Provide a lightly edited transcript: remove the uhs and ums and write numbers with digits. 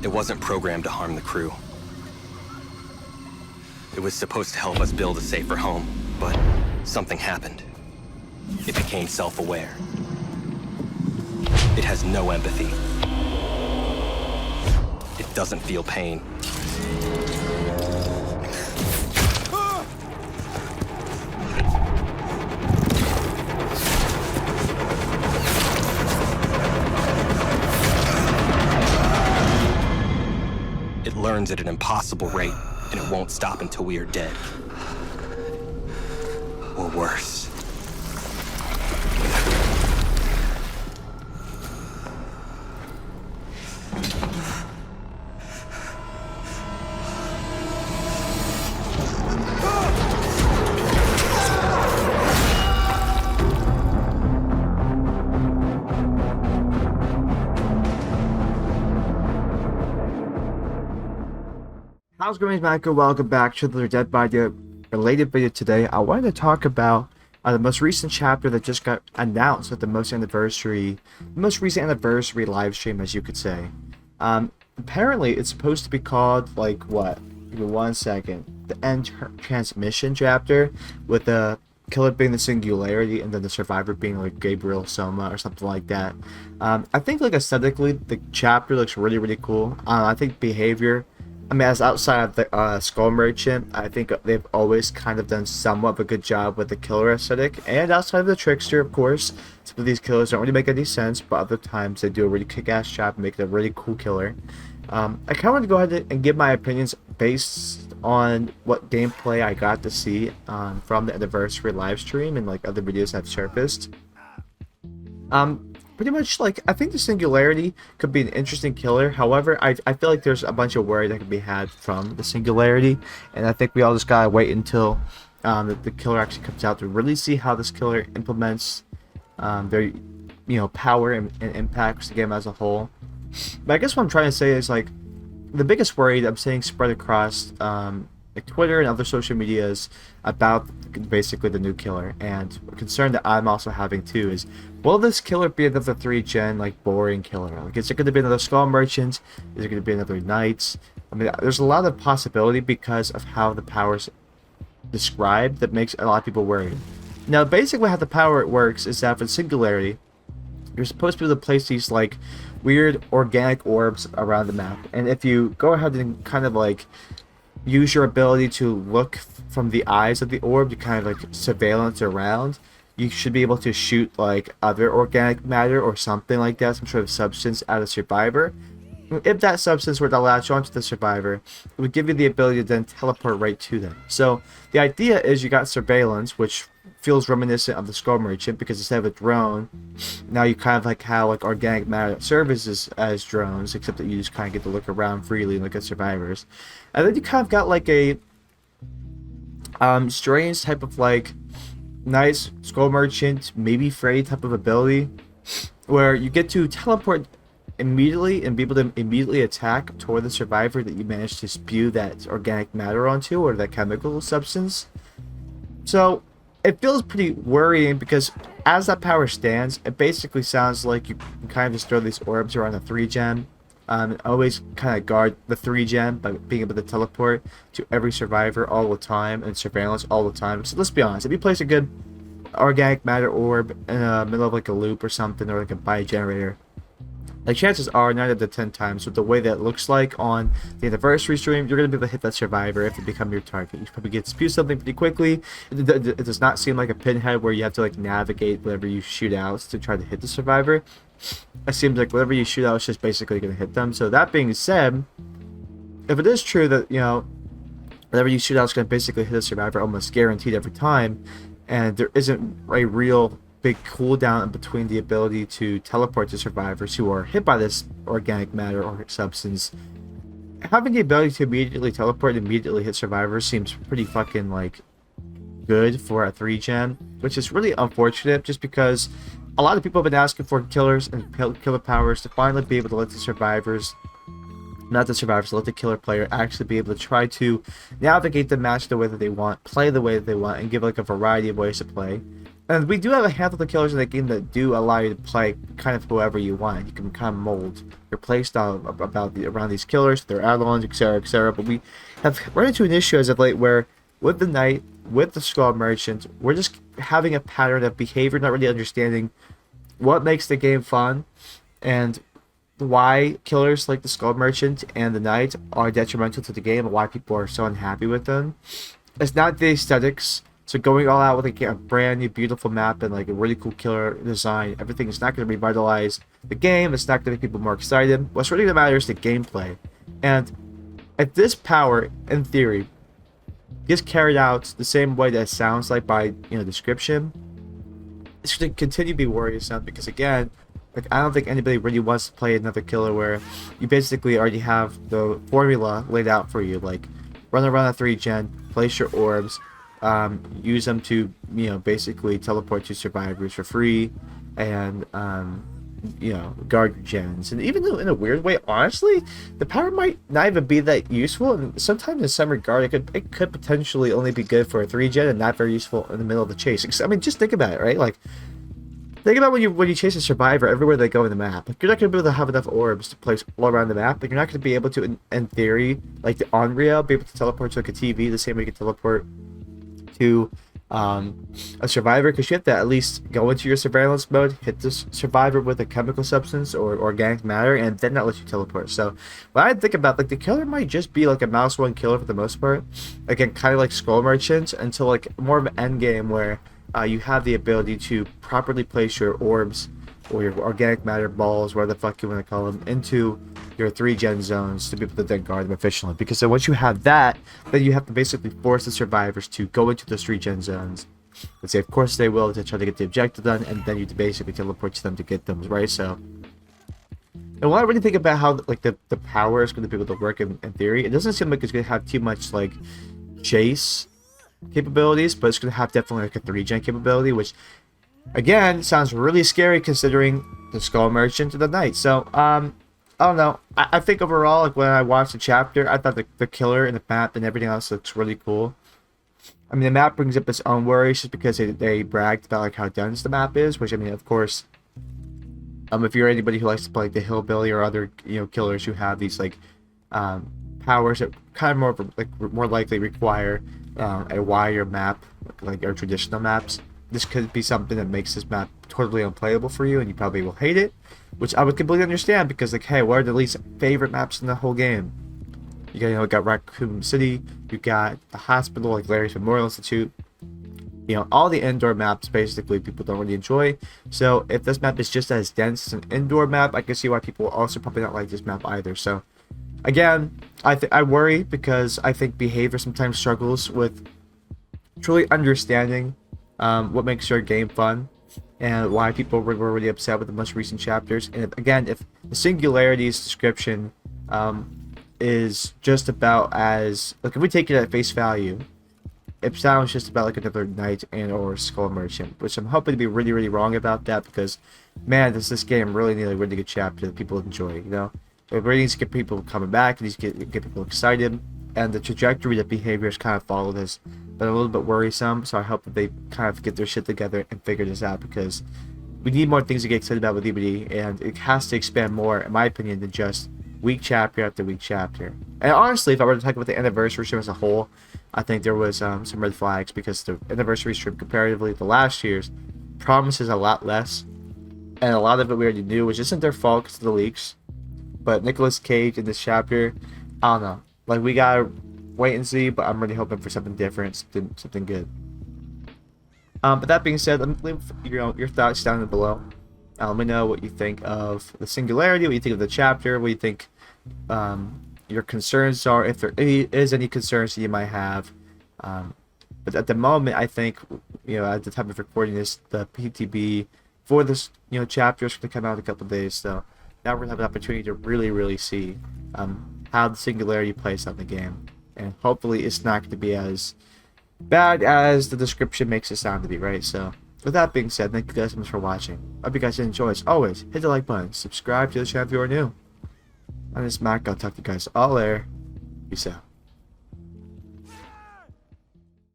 It wasn't programmed to harm the crew. It was supposed to help us build a safer home, but something happened. It became self-aware. It has no empathy. It doesn't feel pain. It learns at an impossible rate, and it won't stop until we are dead. Or worse. How's it going, Michael? Welcome back to the Dead by the related video today. I wanted to talk about the most recent chapter that just got announced at the most recent anniversary live stream, as you could say. Apparently, it's supposed to be called, like, what? Give me 1 second. The End Transmission chapter, with the killer being the Singularity and then the survivor being like Gabriel Soma or something like that. I think, like, aesthetically, the chapter looks really, really cool. I think behavior, as outside of the Skull Merchant, I think they've always kind of done somewhat of a good job with the killer aesthetic, and outside of the Trickster, of course. Some of these killers don't really make any sense, but other times they do a really kick-ass job and make it a really cool killer. I kind of want to go ahead and give my opinions based on what gameplay I got to see from the anniversary live stream and like other videos that have surfaced. Pretty much, like, I think the Singularity could be an interesting killer. However, I feel like there's a bunch of worry that can be had from the Singularity, and I think we all just gotta wait until the killer actually comes out to really see how this killer implements their, power and impacts the game as a whole. But I guess what I'm trying to say is, like, the biggest worry that I'm seeing spread across like Twitter and other social medias about basically the new killer, and a concern that I'm also having too is, will this killer be another 3-gen like boring killer? Like, is it going to be another Skull Merchant? Is it going to be another Knights? I mean, there's a lot of possibility because of how the powers described that makes a lot of people worried. Now, basically how the power works is that for Singularity, you're supposed to be able to place these like weird organic orbs around the map, and if you go ahead and kind of like use your ability to look from the eyes of the orb to kind of like surveillance around, you should be able to shoot like other organic matter or something like that, some sort of substance at a survivor. If that substance were to latch onto the survivor, it would give you the ability to then teleport right to them. So the idea is you got surveillance, which feels reminiscent of the Skull Merchant, because instead of a drone, now you kind of like how like organic matter services as drones, except that you just kind of get to look around freely and look at survivors. And then you kind of got like a strange type of like nice Skull Merchant, maybe Freddy type of ability, where you get to teleport immediately and be able to immediately attack toward the survivor that you managed to spew that organic matter onto, or that chemical substance. So it feels pretty worrying because as that power stands, it basically sounds like you can kind of just throw these orbs around the 3-gen. Always kind of guard the 3-gen by being able to teleport to every survivor all the time and surveillance all the time. So let's be honest, if you place a good organic matter orb in the middle of like a loop or something, or like a biogenerator, like, chances are 9 out of 10 times with the way that it looks like on the anniversary stream, you're going to be able to hit that survivor if they become your target. You probably get to spew something pretty quickly. It does not seem like a pinhead where you have to like navigate whatever you shoot out to try to hit the survivor. It seems like whatever you shoot out is just basically going to hit them. So that being said, if it is true that, whatever you shoot out is going to basically hit a survivor almost guaranteed every time, and there isn't a real big cooldown in between the ability to teleport to survivors who are hit by this organic matter or substance, having the ability to immediately teleport and immediately hit survivors seems pretty fucking like good for a 3-gen, which is really unfortunate just because a lot of people have been asking for killers and killer powers to finally be able to let the survivors, not the survivors, let the killer player actually be able to try to navigate the match the way that they want, play the way that they want, and give like a variety of ways to play. And we do have a handful of killers in the game that do allow you to play kind of whoever you want. You can kind of mold your playstyle around these killers, their add-ons, etc., etc. But we have run into an issue as of late where, with the Knight, with the Skull Merchant, we're just having a pattern of behavior, not really understanding what makes the game fun, and why killers like the Skull Merchant and the Knight are detrimental to the game, and why people are so unhappy with them. It's not the aesthetics. So going all out with like a brand new beautiful map and like a really cool killer design, everything is not going to revitalize the game. It's not going to make people more excited. What's really going to matter is the gameplay. And if this power, in theory, gets carried out the same way that it sounds like by description, it's going to continue to be worrisome because again, like I don't think anybody really wants to play another killer where you basically already have the formula laid out for you, like run around a 3-gen, place your orbs. Use them to basically teleport to survivors for free, and guard gens. And even though in a weird way, honestly, the power might not even be that useful, and sometimes in some regard it could potentially only be good for a 3-gen and not very useful in the middle of the chase. I mean, just think about it, right? Like, think about when you chase a survivor everywhere they go in the map. Like, you're not going to be able to have enough orbs to place all around the map, but you're not going to be able to, in theory, like the on-rail, be able to teleport to like a TV the same way you can teleport to a survivor, because you have to at least go into your surveillance mode, hit this survivor with a chemical substance or organic matter, and then that lets you teleport. So when I think about, like, the killer might just be like a mouse one killer for the most part, again, kind of like Skull Merchant, until like more of an end game where you have the ability to properly place your orbs or your organic matter balls, whatever the fuck you want to call them, into your 3-gen zones to be able to then guard them efficiently. Because then once you have that, then you have to basically force the survivors to go into those 3-gen zones. Let's say, of course they will, to try to get the objective done, and then you basically teleport to them to get them, right? So, and when I really think about how like the power is going to be able to work in theory, it doesn't seem like it's going to have too much like chase capabilities, but it's going to have definitely like a 3-gen capability, which again sounds really scary considering the Skull Merchant and the Knight. So I don't know. I think overall, like when I watched the chapter, I thought the killer and the map and everything else looks really cool. I mean, the map brings up its own worries just because they bragged about like how dense the map is, which I mean, of course, if you're anybody who likes to play like the Hillbilly or other killers who have these like powers that kind of more likely require a wider map, like our traditional maps, this could be something that makes this map totally unplayable for you, and you probably will hate it, which I would completely understand because, like, hey, what are the least favorite maps in the whole game? You got Raccoon City, you got the hospital, like Larry's Memorial Institute. All the indoor maps basically people don't really enjoy. So if this map is just as dense as an indoor map, I can see why people also probably not like this map either. So again, I worry because I think behavior sometimes struggles with truly understanding what makes your game fun and why people were really upset with the most recent chapters. And if the Singularity's description is just about as, like, if we take it at face value, it sounds just about like another Knight and or Skull Merchant, which I'm hoping to be really, really wrong about that, because man, does this game really need a really good chapter that people enjoy, It really needs to get people coming back, it needs to get people excited, and the trajectory that behavior has kind of followed has been a little bit worrisome, so I hope that they kind of get their shit together and figure this out, because we need more things to get excited about with Liberty, and it has to expand more, in my opinion, than just week chapter after week chapter. And honestly, if I were to talk about the anniversary stream as a whole, I think there was some red flags, because the anniversary stream comparatively to last year's promises a lot less, and a lot of it we already knew, which isn't their fault because of the leaks. But Nicolas Cage in this chapter, I don't know. Like, we gotta wait and see, but I'm really hoping for something different, something good. But that being said, let me leave your thoughts down below. Let me know what you think of the Singularity, what you think of the chapter, what you think your concerns are, if there is any concerns that you might have. But at the moment, I think, at the time of recording this, the PTB for this, chapter is going to come out in a couple of days. So now we're going to have an opportunity to really, really see how the Singularity plays out in the game. And hopefully it's not going to be as bad as the description makes it sound to be, right? So with that being said, thank you guys so much for watching. Hope you guys enjoy. As always, hit the like button, subscribe to the channel if you are new. On this Mac, I'll talk to you guys all later. Peace out.